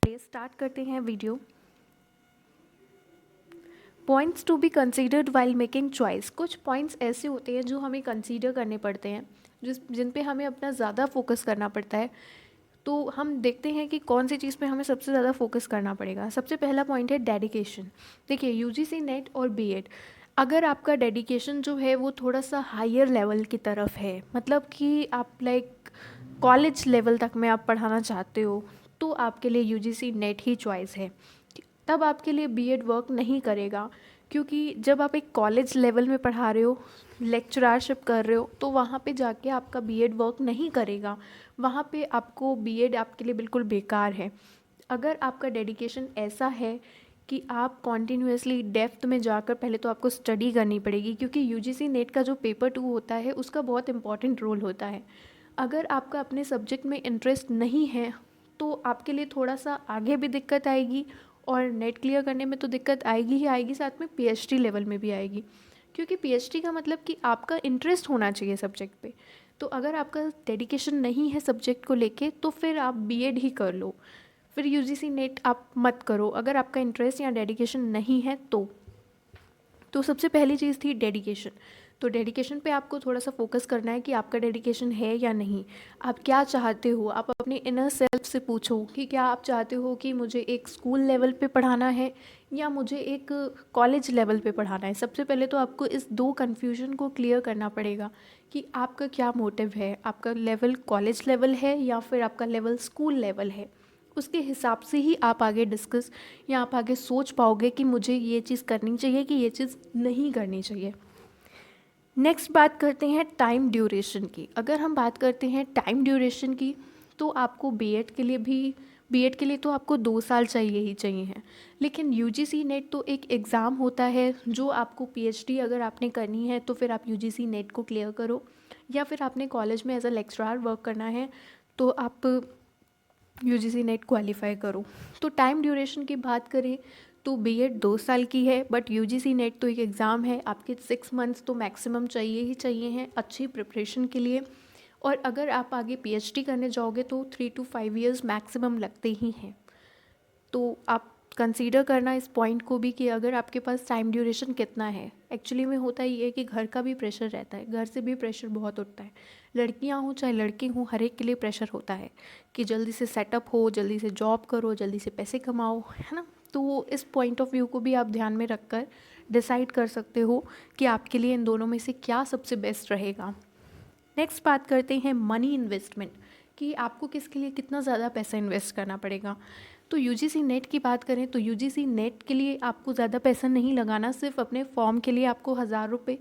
चलिए स्टार्ट करते हैं video. Points to be considered while making choice. कुछ पॉइंट्स ऐसे होते हैं जो हमें कंसीडर करने पड़ते हैं, जिन पे हमें अपना ज़्यादा फोकस करना पड़ता है। तो हम देखते हैं कि कौन सी चीज़ पे हमें सबसे ज़्यादा फोकस करना पड़ेगा। सबसे पहला पॉइंट है डेडिकेशन। देखिए यूजीसी नेट और बीएड, अगर आपका डेडिकेशन जो है वो थोड़ा सा हायर लेवल की तरफ है, मतलब कि आप लाइक कॉलेज लेवल तक में आप पढ़ाना चाहते हो, तो आपके लिए यूजीसी नेट ही चॉइस है। तब आपके लिए बीएड वर्क नहीं करेगा, क्योंकि जब आप एक कॉलेज लेवल में पढ़ा रहे हो, लेक्चरशिप कर रहे हो, तो वहाँ पे जाके आपका बीएड वर्क नहीं करेगा। वहाँ पे आपको बीएड आपके लिए बिल्कुल बेकार है। अगर आपका डेडिकेशन ऐसा है कि आप कॉन्टीन्यूसली डेप्थ में जाकर पहले तो आपको स्टडी करनी पड़ेगी, क्योंकि यूजीसी नेट का जो पेपर 2 होता है उसका बहुत इंपॉर्टेंट रोल होता है। अगर आपका अपने सब्जेक्ट में इंटरेस्ट नहीं है तो आपके लिए थोड़ा सा आगे भी दिक्कत आएगी, और नेट क्लियर करने में तो दिक्कत आएगी ही आएगी, साथ में पीएचडी लेवल में भी आएगी, क्योंकि पीएचडी का मतलब कि आपका इंटरेस्ट होना चाहिए सब्जेक्ट पे। तो अगर आपका डेडिकेशन नहीं है सब्जेक्ट को लेके तो फिर आप बीएड ही कर लो, फिर यूजीसी नेट आप मत करो अगर आपका इंटरेस्ट या डेडिकेशन नहीं है तो सबसे पहली चीज़ थी डेडिकेशन। तो डेडिकेशन पे आपको थोड़ा सा फोकस करना है कि आपका डेडिकेशन है या नहीं, आप क्या चाहते हो। आप अपने इनर सेल्फ से पूछो कि क्या आप चाहते हो कि मुझे एक स्कूल लेवल पे पढ़ाना है या मुझे एक कॉलेज लेवल पे पढ़ाना है। सबसे पहले तो आपको इस दो कन्फ्यूजन को क्लियर करना पड़ेगा कि आपका क्या मोटिव है, आपका लेवल कॉलेज लेवल है या फिर आपका लेवल स्कूल लेवल है। उसके हिसाब से ही आप आगे डिस्कस या आप आगे सोच पाओगे कि मुझे ये चीज़ करनी चाहिए कि ये चीज़ नहीं करनी चाहिए। नेक्स्ट बात करते हैं टाइम ड्यूरेशन की। अगर हम बात करते हैं टाइम ड्यूरेशन की, तो आपको बीएड के लिए तो आपको 2 साल चाहिए ही चाहिए हैं। लेकिन यूजीसी नेट तो एक एग्ज़ाम होता है जो आपको पीएचडी अगर आपने करनी है तो फिर आप यूजीसी नेट को क्लियर करो, या फिर आपने कॉलेज में एज अ लेक्चरर वर्क करना है तो आप यूजीसी नेट क्वालिफाई करो। तो टाइम ड्यूरेशन की बात करें तो बीएड 2 साल की है, बट यूजीसी नेट तो एक एग्ज़ाम है, आपके 6 मंथ्स तो मैक्सिमम चाहिए ही चाहिए हैं अच्छी प्रिपरेशन के लिए। और अगर आप आगे पीएचडी करने जाओगे तो 3 to 5 years मैक्सिमम लगते ही हैं। तो आप कंसीडर करना इस पॉइंट को भी कि अगर आपके पास टाइम ड्यूरेशन कितना है। एक्चुअली में होता ये है कि घर का भी प्रेशर रहता है, घर से भी प्रेशर बहुत उठता है। लड़कियां हों चाहे लड़के हों, हर एक के लिए प्रेशर होता है कि जल्दी से सेटअप हो, जल्दी से जॉब करो, जल्दी से पैसे कमाओ, है ना। तो इस पॉइंट ऑफ व्यू को भी आप ध्यान में रख कर डिसाइड कर सकते हो कि आपके लिए इन दोनों में से क्या सबसे बेस्ट रहेगा। नेक्स्ट बात करते हैं मनी इन्वेस्टमेंट, कि आपको किसके लिए कितना ज़्यादा पैसा इन्वेस्ट करना पड़ेगा। तो यूजीसी नेट की बात करें तो यूजीसी नेट के लिए आपको ज़्यादा पैसा नहीं लगाना, सिर्फ अपने फॉर्म के लिए आपको 1000 रुपये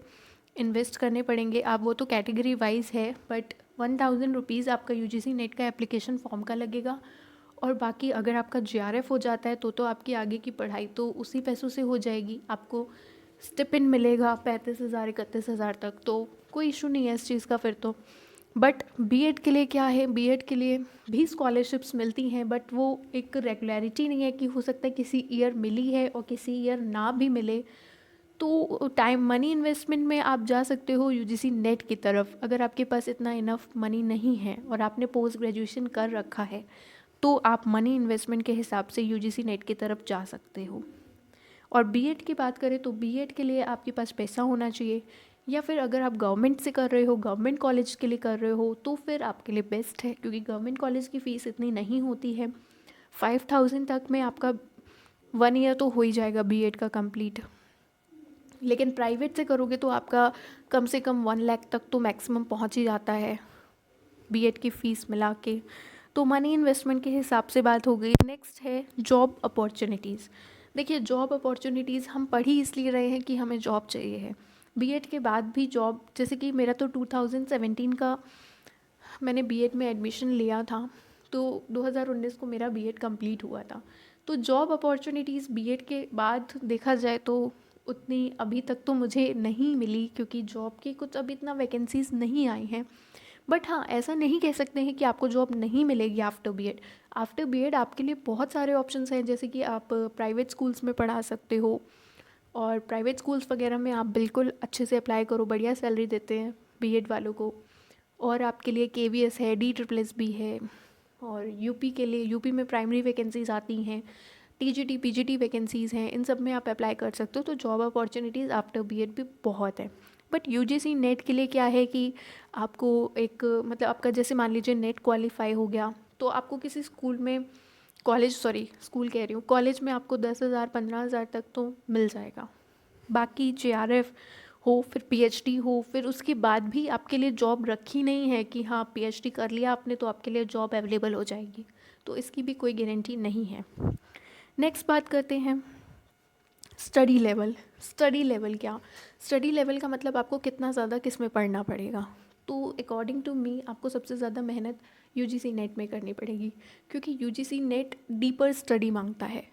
इन्वेस्ट करने पड़ेंगे। आप वो तो कैटेगरी वाइज है, बट 1000 रुपीज़ आपका यूजीसी नेट का एप्लीकेशन फॉर्म का लगेगा। और बाकी अगर आपका जेआरएफ हो जाता है तो आपकी आगे की पढ़ाई तो उसी पैसों से हो जाएगी। आपको स्टिपेंड मिलेगा 35,000 31,000 तक, तो कोई इशू नहीं है इस चीज़ का फिर तो। बट बीएड के लिए क्या है, बीएड के लिए भी स्कॉलरशिप्स मिलती हैं, बट वो एक रेगुलरिटी नहीं है कि हो सकता है किसी ईयर मिली है और किसी ईयर ना भी मिले। तो टाइम मनी इन्वेस्टमेंट में आप जा सकते हो यूजीसी नेट की तरफ। अगर आपके पास इतना इनफ मनी नहीं है और आपने पोस्ट ग्रेजुएशन कर रखा है तो आप मनी इन्वेस्टमेंट के हिसाब से यूजीसी नेट की तरफ जा सकते हो। और बीएड की बात करें तो बीएड के लिए आपके पास पैसा होना चाहिए, या फिर अगर आप गवर्नमेंट से कर रहे हो, गवर्नमेंट कॉलेज के लिए कर रहे हो, तो फिर आपके लिए बेस्ट है, क्योंकि गवर्नमेंट कॉलेज की फ़ीस इतनी नहीं होती है। 5000 तक में आपका 1 ईयर तो हो ही जाएगा बीएड का कंप्लीट। लेकिन प्राइवेट से करोगे तो आपका कम से कम 1 लाख तक तो मैक्सिमम पहुंच ही जाता है बीएड की फ़ीस मिला के। तो मनी इन्वेस्टमेंट के हिसाब से बात हो गई। नेक्स्ट है जॉब अपॉर्चुनिटीज़। देखिए जॉब अपॉर्चुनिटीज़ हम पढ़ ही इसलिए रहे हैं कि हमें जॉब चाहिए है। बीएड के बाद भी जॉब, जैसे कि मेरा तो 2017 का मैंने बीएड में एडमिशन लिया था, तो 2019 को मेरा बीएड कंप्लीट हुआ था। तो जॉब अपॉर्चुनिटीज़ बीएड के बाद देखा जाए तो उतनी अभी तक तो मुझे नहीं मिली, क्योंकि जॉब की कुछ अभी इतना वैकेंसीज़ नहीं आई हैं। बट हाँ, ऐसा नहीं कह सकते हैं कि आपको जॉब नहीं मिलेगी आफ्टर बीएड। आफ्टर बीएड आपके लिए बहुत सारे ऑप्शंस हैं, जैसे कि आप प्राइवेट स्कूल्स में पढ़ा सकते हो, और प्राइवेट स्कूल्स वगैरह में आप बिल्कुल अच्छे से अप्लाई करो, बढ़िया सैलरी देते हैं बीएड वालों को। और आपके लिए केवीएस है, डी ट्रिपल एस भी है, और यूपी के लिए, यूपी में प्राइमरी वैकेंसीज़ आती हैं, टीजीटी पीजीटी वैकेंसीज़ हैं, इन सब में आप अप्लाई कर सकते हो। तो जॉब अपॉर्चुनिटीज़ आफ्टर बीएड भी बहुत है। बट यूजीसी नेट के लिए क्या है कि आपको एक मतलब आपका जैसे मान लीजिए नेट क्वालिफाई हो गया तो आपको किसी स्कूल में, स्कूल कह रही हूँ, कॉलेज में आपको 10,000 15,000 तक तो मिल जाएगा। बाकी जेआरएफ हो, फिर पीएचडी हो, फिर उसके बाद भी आपके लिए जॉब रखी नहीं है कि हाँ पीएचडी कर लिया आपने तो आपके लिए जॉब अवेलेबल हो जाएगी, तो इसकी भी कोई गारंटी नहीं है। नेक्स्ट बात करते हैं स्टडी लेवल। स्टडी लेवल क्या, स्टडी लेवल का मतलब आपको कितना ज़्यादा किस में पढ़ना पड़ेगा। तो अकॉर्डिंग टू मी आपको सबसे ज़्यादा मेहनत यूजीसी नेट में करनी पड़ेगी, क्योंकि यूजीसी नेट डीपर स्टडी मांगता है।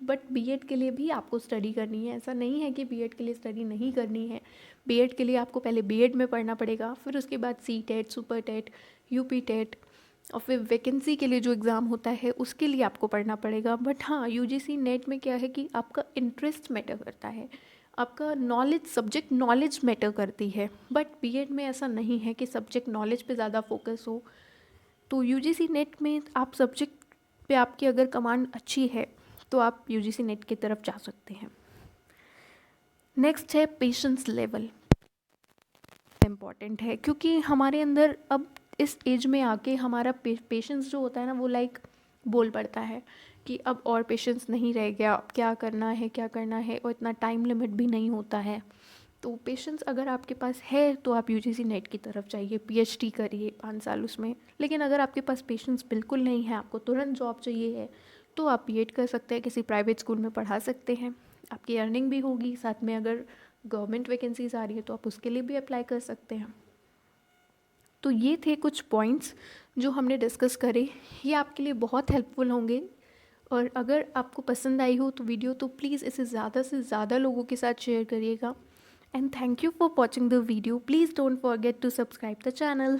बट बीएड के लिए भी आपको स्टडी करनी है, ऐसा नहीं है कि बीएड के लिए स्टडी नहीं करनी है। बीएड के लिए आपको पहले बीएड में पढ़ना पड़ेगा, फिर उसके बाद C TET, super TET, UP TET, और फिर वैकेंसी के लिए जो एग्ज़ाम होता है उसके लिए आपको पढ़ना पड़ेगा। बट हाँ, यूजीसी नेट में क्या है कि आपका इंटरेस्ट मैटर करता है, आपका नॉलेज, सब्जेक्ट नॉलेज मैटर करती है। बट बीएड में ऐसा नहीं है कि सब्जेक्ट नॉलेज पे ज़्यादा फोकस हो। तो यूजीसी नेट में आप सब्जेक्ट पे आपकी अगर कमांड अच्छी है तो आप यूजीसी नेट की तरफ जा सकते हैं। नेक्स्ट है पेशेंस लेवल। इम्पॉर्टेंट है क्योंकि हमारे अंदर अब इस एज में आके हमारा पेशेंस जो होता है ना वो बोल पड़ता है कि अब और पेशेंस नहीं रह गया, अब क्या करना है, और इतना टाइम लिमिट भी नहीं होता है। तो पेशेंस अगर आपके पास है तो आप यूजीसी नेट की तरफ जाइए, पीएचडी करिए 5 साल उसमें। लेकिन अगर आपके पास पेशेंस बिल्कुल नहीं है, आपको तुरंत जॉब चाहिए है, तो आप बीएड कर सकते हैं, किसी प्राइवेट स्कूल में पढ़ा सकते हैं, आपकी अर्निंग भी होगी, साथ में अगर गवर्नमेंट वैकेंसीज आ रही है तो आप उसके लिए भी अप्लाई कर सकते हैं। तो ये थे कुछ पॉइंट्स जो हमने डिस्कस करे, ये आपके लिए बहुत हेल्पफुल होंगे। और अगर आपको पसंद आई हो तो वीडियो, तो प्लीज़ इसे ज़्यादा से ज़्यादा लोगों के साथ शेयर करिएगा। And thank you for watching the video. Please don't forget to subscribe the channel.